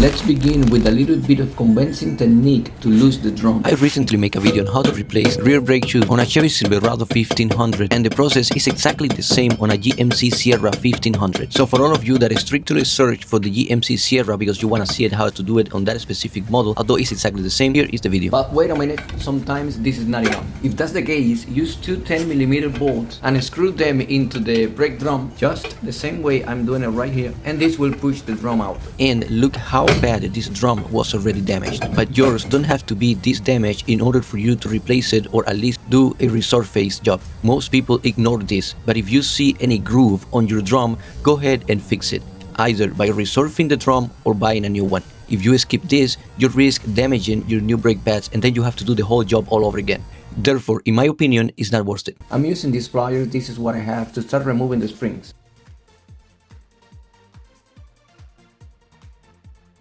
Let's begin with a little bit of convincing technique to lose the drum. I recently made a video on how to replace rear brake shoes on a Chevy Silverado 1500, and the process is exactly the same on a GMC Sierra 1500. So for all of you that strictly search for the GMC Sierra because you want to see how to do it on that specific model, although it's exactly the same, here is the video. But wait a minute, sometimes this is not enough. If that's the case, use two 10mm bolts and screw them into the brake drum just the same way I'm doing it right here, and this will push the drum out. And look how bad this drum was already damaged, but yours don't have to be this damaged in order for you to replace it or at least do a resurface job. Most people ignore this, but if you see any groove on your drum, go ahead and fix it, either by resurfacing the drum or buying a new one. If you skip this, you risk damaging your new brake pads, and then you have to do the whole job all over again. Therefore, in my opinion, it's not worth it. I'm using this pliers. This is what I have to start removing the springs.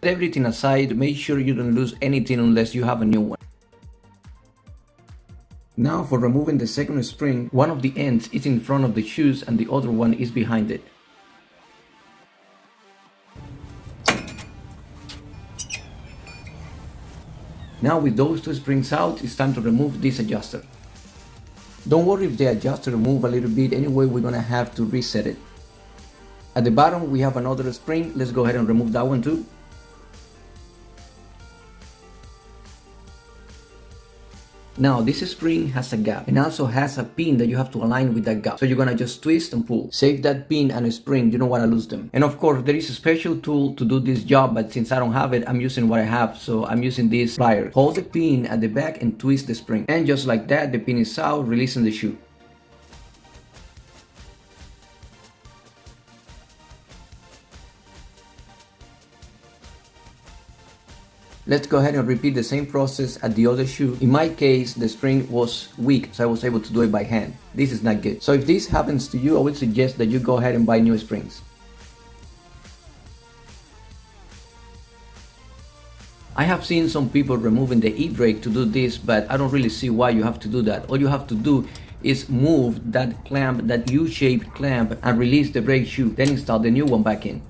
Set everything aside, make sure you don't lose anything unless you have a new one. Now for removing the second spring, one of the ends is in front of the shoes and the other one is behind it. Now with those two springs out, it's time to remove this adjuster. Don't worry if the adjuster moves a little bit, anyway we're gonna have to reset it. At the bottom we have another spring, let's go ahead and remove that one too. Now this spring has a gap and also has a pin that you have to align with that gap. So you're gonna just twist and pull. Save that pin and spring, you don't wanna lose them. And of course there is a special tool to do this job, but since I don't have it, I'm using what I have. So I'm using this pliers. Hold the pin at the back and twist the spring. And just like that, the pin is out, releasing the shoe. Let's go ahead and repeat the same process at the other shoe. In my case, the spring was weak, so I was able to do it by hand. This is not good. So if this happens to you, I would suggest that you go ahead and buy new springs. I have seen some people removing the e-brake to do this, but I don't really see why you have to do that. All you have to do is move that clamp, that U-shaped clamp, and release the brake shoe, then install the new one back in.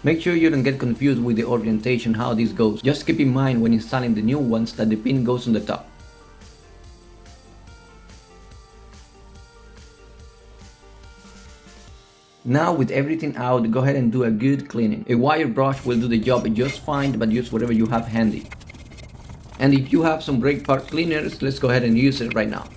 Make sure you don't get confused with the orientation, how this goes. Just keep in mind when installing the new ones that the pin goes on the top. Now with everything out, go ahead and do a good cleaning. A wire brush will do the job just fine, but use whatever you have handy. And if you have some brake part cleaners, let's go ahead and use it right now.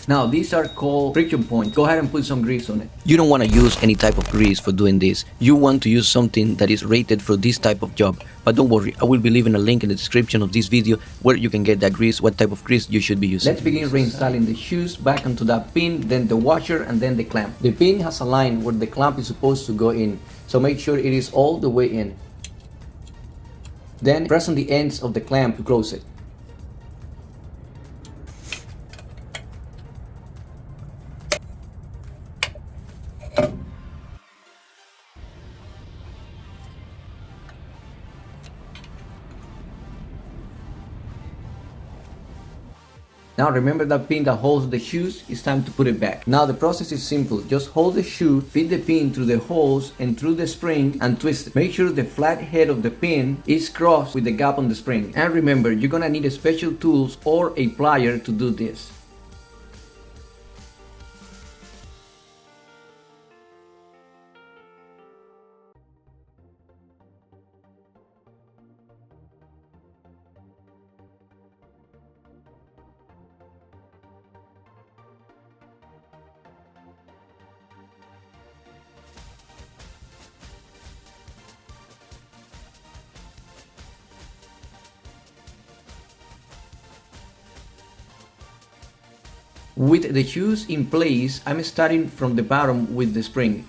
Now these are called friction points. Go ahead and put some grease on it. You don't want to use any type of grease for doing this. You want to use something that is rated for this type of job. But don't worry, I will be leaving a link in the description of this video where you can get that grease, what type of grease you should be using. Let's begin reinstalling the shoes back onto that pin, then the washer, and then the clamp. The pin has a line where the clamp is supposed to go in, so make sure it is all the way in. Then press on the ends of the clamp to close it. Now remember that pin that holds the shoes, it's time to put it back. Now the process is simple, just hold the shoe, feed the pin through the holes and through the spring and twist it. Make sure the flat head of the pin is crossed with the gap on the spring. And remember, you're gonna need special tools or a plier to do this. With the shoes in place, I'm starting from the bottom with the spring.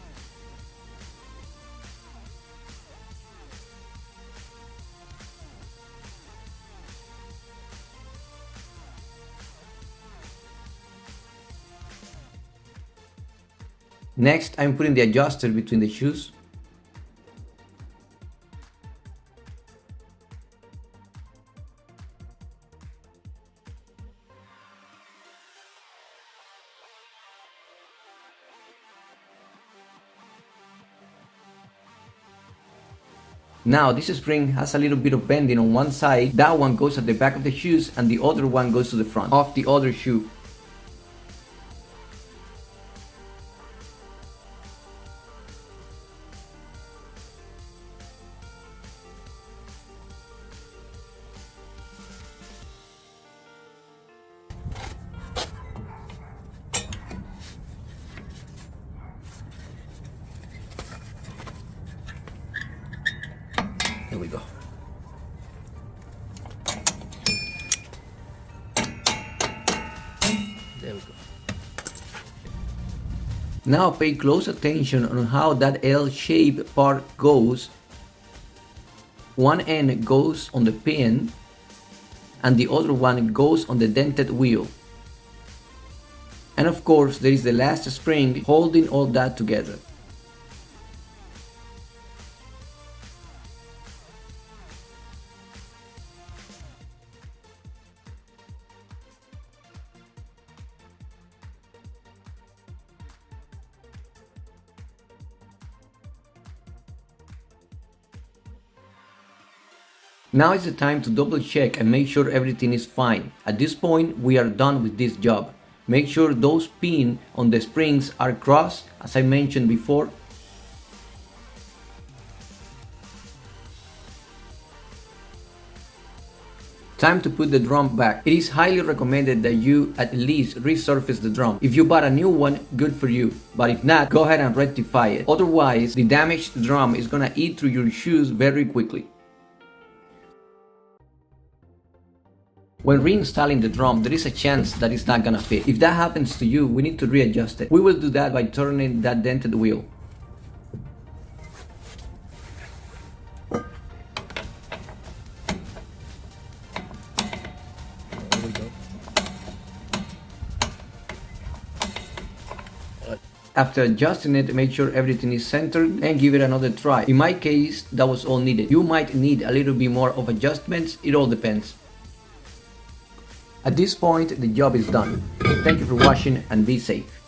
Next, I'm putting the adjuster between the shoes. Now this spring has a little bit of bending on one side. That one goes at the back of the shoes and the other one goes to the front of the other shoe. There we go. There we go. Now pay close attention on how that L-shaped part goes. One end goes on the pin and the other one goes on the dented wheel. And of course there is the last spring holding all that together. Now is the time to double check and make sure everything is fine. At this point we are done with this job. Make sure those pins on the springs are crossed as I mentioned before. Time to put the drum back. It is highly recommended that you at least resurface the drum. If you bought a new one, good for you. But if not, go ahead and rectify it. Otherwise, the damaged drum is gonna eat through your shoes very quickly. When reinstalling the drum, there is a chance that it's not gonna fit. If that happens to you, we need to readjust it. We will do that by turning that dented wheel. There we go. After adjusting it, make sure everything is centered and give it another try. In my case, that was all needed. You might need a little bit more of adjustments, it all depends. At this point, the job is done. Thank you for watching and be safe.